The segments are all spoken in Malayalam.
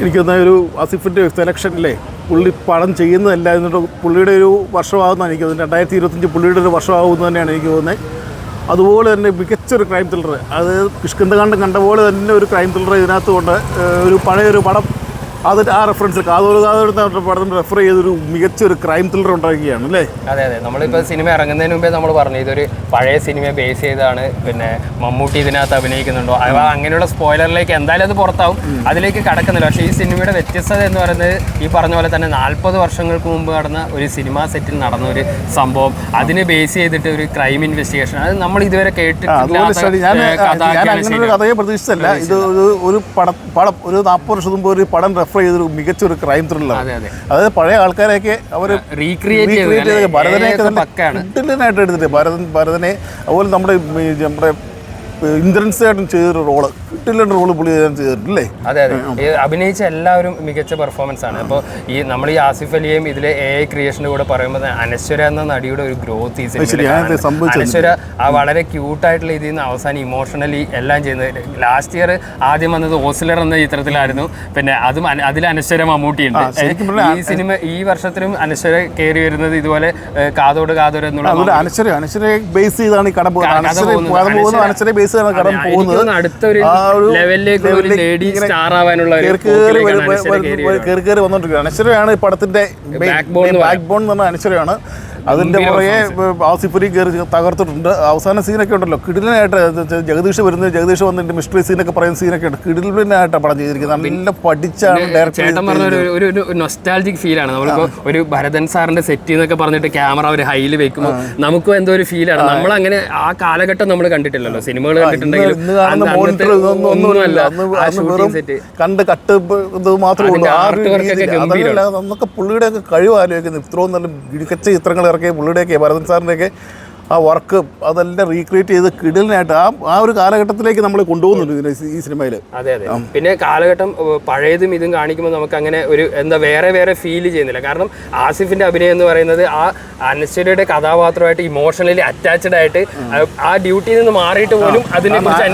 എനിക്ക് തോന്നുന്ന ഒരു ആസിഫിൻ്റെ സെലക്ഷനിലെ പുള്ളി പടം ചെയ്യുന്നതല്ല എന്നിട്ട് പുള്ളിയുടെ ഒരു വർഷമാകുന്നതാണ് എനിക്ക് തോന്നുന്നത്. 2025 പുള്ളിയുടെ ഒരു വർഷമാകുമെന്ന് തന്നെയാണ് എനിക്ക് തോന്നുന്നത്. അതുപോലെ തന്നെ മികച്ചൊരു ക്രൈം ത്രില്ലർ, അത് കിഷ്കിന്ധകാണ്ഡം കണ്ട പോലെ തന്നെ ഒരു ക്രൈം ത്രില്ലർ ഇതിനകത്ത് കൊണ്ട് ഒരു പഴയൊരു പടം അത് ആ റെഫറൻസ് കാതോട് പടം റെഫർ ചെയ്തൊരു മികച്ചൊരു ക്രൈം ത്രില്ലർ ഉണ്ടാക്കുകയാണ് അല്ലേ? അതെ അതെ, നമ്മളിപ്പോൾ സിനിമ ഇറങ്ങുന്നതിന് മുമ്പേ നമ്മൾ പറഞ്ഞു ഇതൊരു പഴയ സിനിമയെ ബേസ് ചെയ്താണ്. പിന്നെ മമ്മൂട്ടി ഇതിനകത്ത് അഭിനയിക്കുന്നുണ്ടോ അങ്ങനെയുള്ള സ്പോയിലറിലേക്ക് എന്തായാലും അത് പുറത്താവും, അതിലേക്ക് കടക്കുന്നില്ല. പക്ഷേ ഈ സിനിമയുടെ വ്യത്യസ്തത എന്ന് പറയുന്നത് ഈ പറഞ്ഞ പോലെ തന്നെ 40 വർഷങ്ങൾക്ക് മുമ്പ് നടന്ന ഒരു സിനിമാ സെറ്റിൽ നടന്ന ഒരു സംഭവം, അതിനെ ബേസ് ചെയ്തിട്ട് ഒരു ക്രൈം ഇൻവെസ്റ്റിഗേഷൻ, അത് നമ്മൾ ഇതുവരെ കേട്ടിട്ടില്ല. കഥയെ പ്രതീക്ഷിച്ചല്ല, ഇത് ഒരു പടം ഒരു 40 വർഷം മുമ്പ് ഒരു പടം റെഫർ ചെയ്തൊരു മികച്ചൊരു ക്രൈം ത്രില്ലർ. അതായത് പഴയ ആൾക്കാരെയൊക്കെ അവർ റീക്രിയേറ്റ് ചെയ്ത് ഭരതനെയൊക്കെ കിട്ടില്ലാനായിട്ട് എടുത്തിട്ട് ഭരതനെ അതുപോലെ നമ്മുടെ ഇന്ദ്രൻസായിട്ടും ചെയ്തൊരു റോള് കിട്ടില്ല റോള് പുള്ളി ചെയ്തിട്ടില്ലേ? അതെ അതെ, അഭിനയിച്ച എല്ലാവരും മികച്ച പെർഫോമൻസ് ആണ്. അപ്പോൾ ഈ നമ്മൾ ഈ ആസിഫ് അലിയെയും ഇതിലെ AI ക്രിയേഷൻ്റെ കൂടെ പറയുമ്പോൾ അനശ്വര എന്ന നടിയുടെ ഒരു ഗ്രോത്ത് ഈ സിനിമയിൽ. അനശ്വര ആ വളരെ ക്യൂട്ടായിട്ടുള്ള ഇതിൽ നിന്ന് അവസാനം ഇമോഷണലി എല്ലാം ചെയ്യുന്നത്. ലാസ്റ്റ് ഇയർ ആദ്യം വന്നത് ഓസ്ലർ എന്ന ചിത്രത്തിലായിരുന്നു, പിന്നെ അതും അതിൽ അനശ്വര മമ്മൂട്ടിയുണ്ട്. ഈ സിനിമ ഈ വർഷത്തിലും അനശ്വര കയറി വരുന്നത് ഇതുപോലെ കാതോട് കാതോട് എന്നുള്ള അനശ്വരയെ ബേസ് ചെയ്താണ് ഈ കട പോകുന്നത്. അനശ്വരയെ ബേസ് ചെയ്താണ് കടം പോകുന്നത്. അടുത്തൊരു ലെവലിലേക്ക് ഒരു ലേഡി സ്റ്റാർ ആവാനുള്ള കയറി വന്നോണ്ടിരിക്കുകയാണ്. അനശ്വരയാണ് ഈ പടത്തിന്റെ ബാക്ക് ബോൺ എന്ന് പറഞ്ഞ അനശ്വരയാണ്. അതിൻ്റെ പുറകെ ആസിഫ് അലി കയറി തകർത്തിട്ടുണ്ട്. അവസാന സീനൊക്കെ ഉണ്ടല്ലോ കിടിലനായിട്ട്, ജഗദീഷ് വന്നിട്ട് മിസ്റ്ററി സീനൊക്കെ പറയുന്ന സീനൊക്കെ ഉണ്ട്. കിടിലനായിട്ടാണ് പടം ചെയ്തിരിക്കുന്നത്. നല്ല പഠിച്ചാണ് ചേട്ടൻ പറഞ്ഞ ഒരു നൊസ്റ്റാൾജിക് ഫീലാണ്. നമ്മളിപ്പോൾ ഒരു ഭരതൻ സാറിന്റെ സെറ്റ് എന്നൊക്കെ പറഞ്ഞിട്ട് ക്യാമറ ഒരു ഹൈയിൽ വെക്കുമ്പോൾ നമുക്കും എന്തോ ഒരു ഫീലാണ്. നമ്മളങ്ങനെ ആ കാലഘട്ടം നമ്മൾ കണ്ടിട്ടില്ലല്ലോ, സിനിമകൾ കണ്ടിട്ടുണ്ടെങ്കിലും കണ്ട് കട്ട് ഇത് മാത്രമേ ഉള്ളൂ. അന്നൊക്കെ പുള്ളിയുടെ ഒക്കെ കഴിവ് ആലോചിക്കുന്നത്. ഇത്രയും നല്ല മികച്ച ചിത്രങ്ങൾ ഇറക്കിയ പുള്ളിയുടെയൊക്കെ ഭരതൻ സാറിൻ്റെയൊക്കെ ആ വർക്ക് അതെല്ലാം റീക്രിയേറ്റ് ചെയ്ത് കിടലിനായിട്ട് ആ ഒരു കാലഘട്ടത്തിലേക്ക് നമ്മൾ കൊണ്ടുപോകുന്നുണ്ട് ഇതിന് ഈ സിനിമയിൽ. അതെ അതെ, പിന്നെ കാലഘട്ടം പഴയതും ഇതും കാണിക്കുമ്പോൾ നമുക്ക് അങ്ങനെ ഒരു എന്താ വേറെ ഫീൽ ചെയ്യുന്നില്ല. കാരണം ആസിഫിന്റെ അഭിനയം എന്ന് പറയുന്നത് ആ അനശ്വരയുടെ കഥാപാത്രമായിട്ട് ഇമോഷണലി അറ്റാച്ച്ഡ് ആയിട്ട് ആ ഡ്യൂട്ടിയിൽ നിന്ന് മാറിയിട്ട് പോലും അതിനെ കുറിച്ച്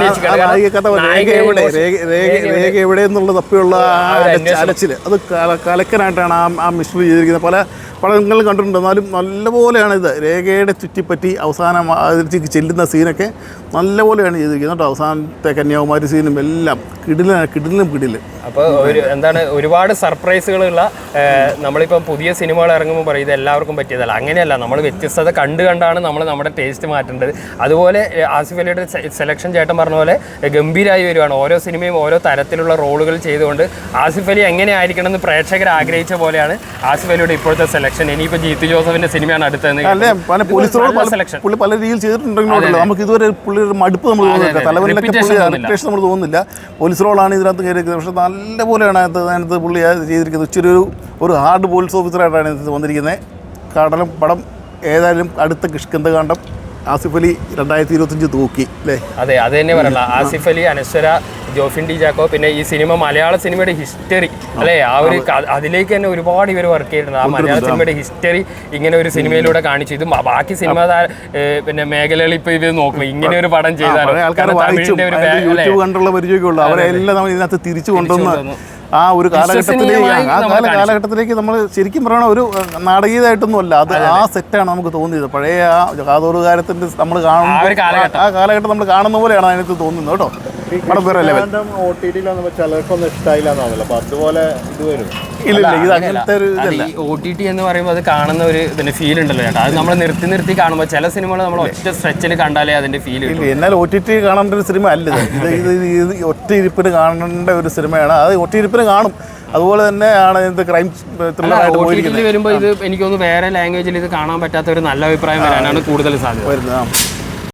രേഖ എവിടെ എന്നുള്ള തപ്പിയുള്ള അലച്ചില് അത് കലക്കനായിട്ടാണ് ആ മിസ്റ്ററി ചെയ്തിരിക്കുന്നത്. പല പടങ്ങൾ കണ്ടിട്ടുണ്ട്, എന്നാലും നല്ലപോലെയാണ് ഇത് രേഖയുടെ ചുറ്റിപ്പറ്റി അവസാനം അതിലേക്ക് ചെല്ലുന്ന സീനൊക്കെ നല്ലപോലെയാണ് ചെയ്തിരിക്കുന്നത് കേട്ടോ. അവസാനത്തെ കന്യാകുമാരി സീനും എല്ലാം കിടിലും. അപ്പോൾ എന്താണ് ഒരുപാട് സർപ്രൈസുകളുള്ള, നമ്മളിപ്പം പുതിയ സിനിമകൾ ഇറങ്ങുമ്പോൾ പറയും ഇത് എല്ലാവർക്കും പറ്റിയതല്ല. അങ്ങനെയല്ല, നമ്മൾ വ്യത്യസ്തത കണ്ടാണ് നമ്മൾ നമ്മുടെ ടേസ്റ്റ് മാറ്റേണ്ടത്. അതുപോലെ ആസിഫ് അലിയുടെ സെലക്ഷൻ ചേട്ടൻ പറഞ്ഞ പോലെ ഗംഭീരമായി വരുവാണ്. ഓരോ സിനിമയും ഓരോ തരത്തിലുള്ള റോളുകൾ ചെയ്തുകൊണ്ട് ആസിഫ് അലി എങ്ങനെ ആയിരിക്കണം എന്ന് പ്രേക്ഷകർ ആഗ്രഹിച്ച പോലെയാണ് ആസിഫ് അലിയുടെ ഇപ്പോഴത്തെ സെലക്ഷൻ. ഇനിയിപ്പോൾ ജീത്തു ജോസഫിന്റെ സിനിമയാണ് അടുത്തത്. പുള്ളി പല രീതിയിൽ ചെയ്തിട്ടുണ്ടെങ്കിലോ നമുക്ക് ഇതുവരെ പുള്ളിയുടെ മടുപ്പ് നമ്മൾ തോന്നുന്നില്ല, തലവരിലൊക്കെ നമ്മൾ തോന്നുന്നില്ല. പോലീസ് റോളാണ് ഇതിനകത്ത് കയറിയിരിക്കുന്നത്. പക്ഷെ നല്ല പോലെയാണ് അതിനകത്ത് പുള്ളി ചെയ്തിരിക്കുന്നത്. ഇച്ചിരി ഒരു ഹാർഡ് പോലീസ് ഓഫീസറായിട്ടാണ് ഇത് വന്നിരിക്കുന്നത്. പടം ഏതായാലും അടുത്ത കിഷ്കിന്ധകാണ്ഡം ആസിഫ് അലി 2025 തൂക്കി അല്ലേ? അതെ, അത് തന്നെ പറയണം. ആസിഫ് അലി, അനശ്വര, ജോഫിൻ ഡി ജാക്കോ, പിന്നെ ഈ സിനിമ മലയാള സിനിമയുടെ ഹിസ്റ്ററി അല്ലേ, ആ ഒരു അതിലേക്ക് തന്നെ ഒരുപാട് ഇവർ വർക്ക് ചെയ്തിട്ടുണ്ട്. ആ മലയാള സിനിമയുടെ ഹിസ്റ്ററി ഇങ്ങനെ ഒരു സിനിമയിലൂടെ കാണിച്ചു. ഇത് ബാക്കി സിനിമ പിന്നെ മേഖലകളിൽ ഇപ്പോൾ ഇത് നോക്കും ഇങ്ങനെ ഒരു പടം ചെയ്താലോ, യൂട്യൂബ് കണ്ടുള്ള പരിചയമൊക്കെ അവരെല്ലാം നമ്മൾ ഇതിനകത്ത് തിരിച്ചു കൊണ്ടുവന്ന് ആ ഒരു കാലഘട്ടത്തിലേക്ക് നമ്മൾ ശരിക്കും പറയണ ഒരു നാടകീയതായിട്ടൊന്നും അല്ല, അത് ആ സെറ്റാണ് നമുക്ക് തോന്നിയത്. പഴയ ആ കാതോറുകാരത്തിൻ്റെ നമ്മൾ കാണുന്ന ആ കാലഘട്ടം നമ്മൾ കാണുന്ന പോലെയാണ് അതിനകത്ത് തോന്നുന്നത് കേട്ടോ. ചിലർക്കൊന്നും ഇഷ്ടമായില്ല എന്നാണല്ലോ, അപ്പൊ അതുപോലെ ഇത് വരും. OTT എന്ന് പറയുമ്പോൾ അത് കാണുന്ന ഒരു ഇതിന്റെ ഫീൽ ഉണ്ടല്ലോ ചേട്ടാ, അത് നമ്മൾ നിർത്തി കാണുമ്പോൾ ചില സിനിമകൾ നമ്മൾ ഒറ്റ സ്ട്രെച്ചിൽ കണ്ടാലേ അതിന്റെ ഫീൽ കിട്ടും. എന്നാൽ OTT കാണേണ്ട ഒരു സിനിമ അല്ല ഇത് ഒറ്റ ഇരിപ്പിന് കാണേണ്ട ഒരു സിനിമയാണ്. അത് ഒറ്റ ഇരിപ്പിന് കാണും. അതുപോലെ തന്നെയാണ് ഇതിന്റെ ക്രൈം വരുമ്പോൾ ഇത് എനിക്ക് തോന്നുന്നു വേറെ ലാംഗ്വേജിൽ ഇത് കാണാൻ പറ്റാത്ത ഒരു നല്ല അഭിപ്രായം വരാനാണ് കൂടുതൽ സാധ്യത വരുന്നത്.